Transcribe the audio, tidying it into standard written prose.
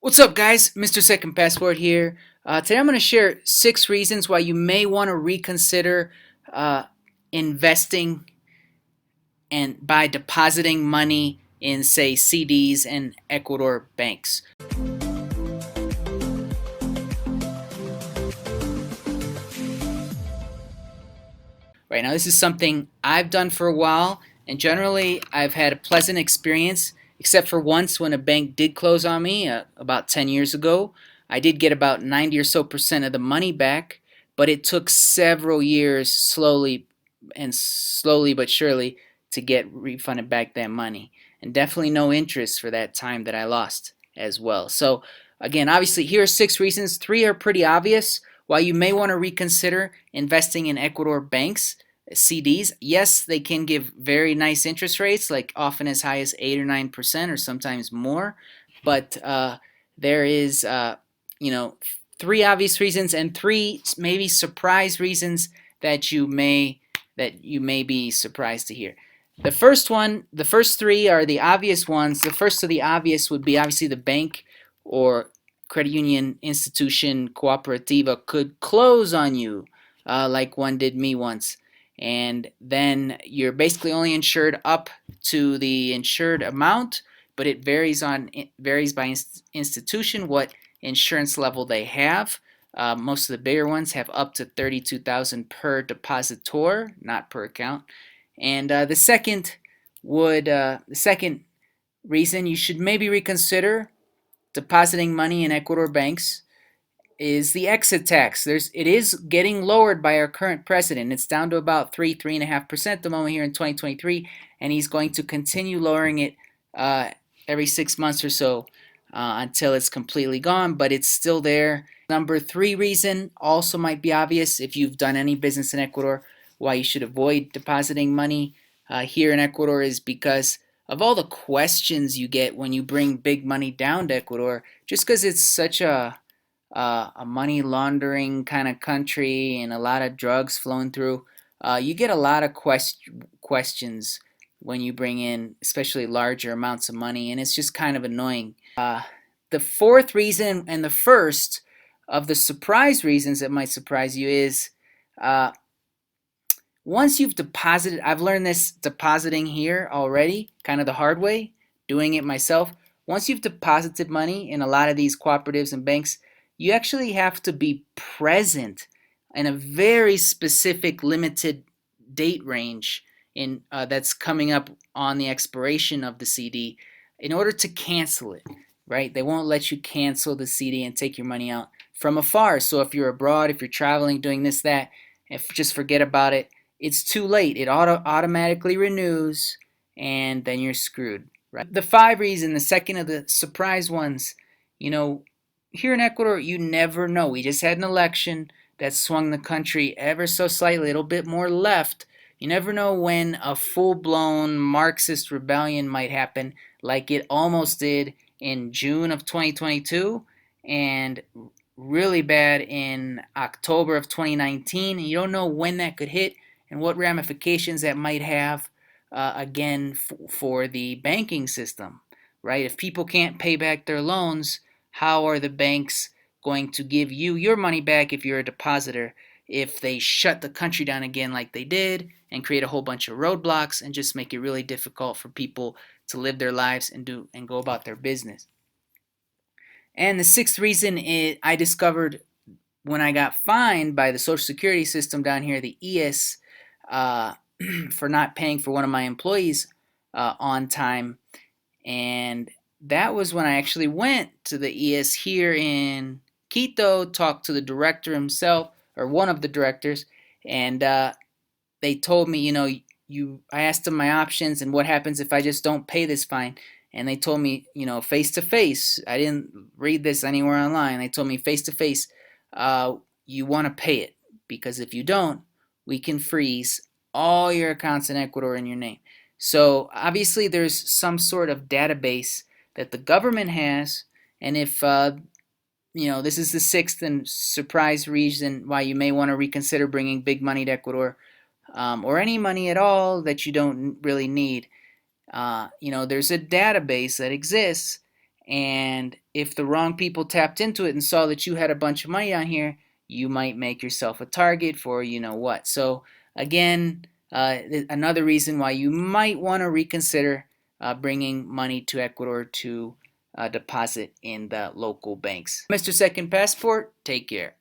What's up, guys? Mr. Second Passport here. Today I'm going to share 6 reasons why you may want to reconsider uh, investing and by depositing money in, say, CDs and Ecuador banks. Right now, this is something I've done for a while, and generally I've had a pleasant experience, except for once when a bank did close on me about 10 years ago. I did get about 90 or so percent of the money back, but it took several years slowly but surely to get refunded back that money, and definitely no interest for that time that I lost as well. So again, obviously here are 6 reasons. 3 are pretty obvious why you may want to reconsider investing in Ecuador banks. CDs, yes, they can give very nice interest rates, like often as high as 8 or 9%, or sometimes more. But there is, you know, 3 obvious reasons and 3 maybe surprise reasons that you may be surprised to hear. The first 3 are the obvious ones. The first of the obvious would be obviously the bank or credit union institution cooperativa could close on you, like one did me once, and then you're basically only insured up to the insured amount, but it varies by institution what insurance level they have. Most of the bigger ones have up to 32,000 per depositor, not per account. And the second reason you should maybe reconsider depositing money in Ecuador banks is the exit tax. It is getting lowered by our current president. It's down to about 3.5% at the moment here in 2023, and he's going to continue lowering it every 6 months or so until it's completely gone, but it's still there. Number 3 reason also might be obvious if you've done any business in Ecuador why you should avoid depositing money here in Ecuador is because of all the questions you get when you bring big money down to Ecuador, just because it's such a money laundering kind of country and a lot of drugs flowing through. You get a lot of questions when you bring in, especially larger amounts of money, and it's just kind of annoying. The fourth reason and the first of the surprise reasons that might surprise you is once you've deposited, I've learned this depositing here already, kind of the hard way, doing it myself. Once you've deposited money in a lot of these cooperatives and banks, you actually have to be present in a very specific limited date range that's coming up on the expiration of the CD in order to cancel it, right? They won't let you cancel the CD and take your money out from afar. So if you're abroad, if you're traveling, doing this, that, if just forget about it, it's too late. It automatically renews, and then you're screwed, right? The second of the surprise ones, here in Ecuador, you never know. We just had an election that swung the country ever so slightly, a little bit more left. You never know when a full-blown Marxist rebellion might happen, like it almost did in June of 2022 and really bad in October of 2019. You don't know when that could hit and what ramifications that might have, again, for the banking system, right? If people can't pay back their loans, how are the banks going to give you your money back if you're a depositor if they shut the country down again like they did and create a whole bunch of roadblocks and just make it really difficult for people to live their lives and go about their business? And the sixth reason I discovered when I got fined by the Social Security system down here, the ES, for not paying for one of my employees on time. And that was when I actually went to the ES here in Quito, talked to the director himself, or one of the directors, and they told me, I asked them my options and what happens if I just don't pay this fine. And they told me, face to face. I didn't read this anywhere online. They told me face to face, you want to pay it, because if you don't, we can freeze all your accounts in Ecuador in your name. So obviously there's some sort of database that the government has, and if this is the sixth and surprise reason why you may want to reconsider bringing big money to Ecuador, or any money at all that you don't really need. There's a database that exists, and if the wrong people tapped into it and saw that you had a bunch of money on here, you might make yourself a target for you know what. So again, another reason why you might want to reconsider bringing money to Ecuador to deposit in the local banks. Mr. Second Passport, take care.